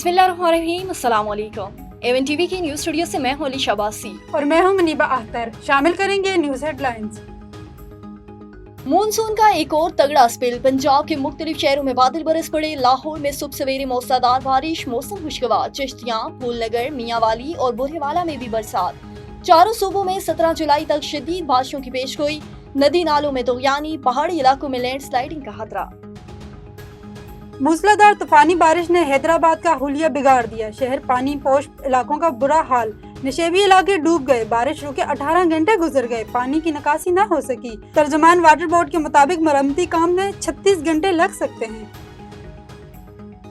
बिस्मिल्लाहिर्रहमानिर्रहीम, अस्सलाम वालेकुम। एवन टीवी की न्यूज स्टूडियो से मैं हूं अली शाबासी और मैं हूं मुनीबा अख्तर। शामिल करेंगे न्यूज हेडलाइंस। मॉनसून का एक और तगड़ा स्पेल। पंजाब के मुख्तलिफ शहरों में बादल बरस पड़े। लाहौर में सुबह सवेरे मौसलाधार बारिश, मौसम खुशगवार। चिश्तियां, फूलनगर, मियांवाली और बुरहेवाला में भी बरसात। चारों सूबों में 17 जुलाई तक शदीद बारिशों की पेशगोई। नदी नालों में तुगयानी, पहाड़ी इलाकों में लैंडस्लाइडिंग का खतरा। मूसलाधार तूफानी बारिश ने हैदराबाद का हुलिया बिगाड़ दिया। शहर पानी पोश इलाकों का बुरा हाल। नशेबी इलाके डूब गए। बारिश रुके 18 घंटे गुजर गए, पानी की निकासी न हो सकी। तर्जमान वाटर बोर्ड के मुताबिक मरम्मती काम में 36 घंटे लग सकते हैं।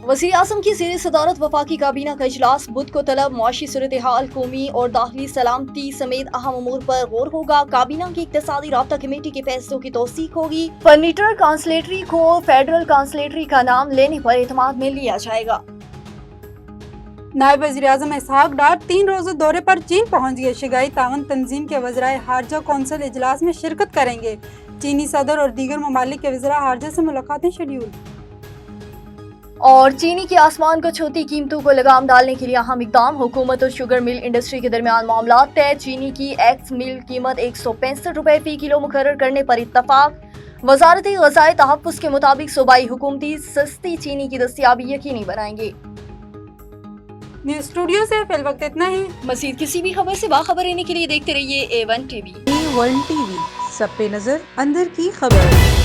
वज़ीर आज़म की ज़ेर सदारत वफाकी काबीना का इजलास। बुध को तलब मुआशी सूरत हाल, कौमी और दाखिली सलामती समेत अहम उमूर पर गौर होगा। काबीना की इक्तिसादी राब्ता कमेटी के फैसलों की तौसीक होगी। फर्नीचर काउंसलेटरी को फेडरल काउंसलेटरी का नाम लेने पर एतमाद में लिया जाएगा। नायब वज़ीर आज़म इसहाक डार 3 रोज़ा दौरे पर चीन पहुंच गए। शंघाई ताउन तंजीम के वज़राए हारजा कौंसिल इजलास में शिरकत करेंगे। चीनी सदर और दीगर ममालिक के वज़रा हारजा से मुलाकातें शेड्यूल। और चीनी के आसमान को छूती कीमतों को लगाम डालने के लिए अहम इकदाम। हुकूमत और शुगर मिल इंडस्ट्री के दरमियान मामला तय। चीनी की एक्स मिल कीमत 165 रुपए फी किलो मुकर्रर करने पर इत्तफाक। वजारती ग़ज़ाए तहफ़्फ़ुज़ के मुताबिक सूबाई हुकूमती सस्ती चीनी की दस्तयाबी यकीनी बनाएंगे। न्यूज स्टूडियो से फिल वक्त इतना ही। मज़ीद किसी भी खबर से बाखबर रहने के लिए देखते रहिए A1 TV। A1 TV, सब पे नजर, अंदर की खबर।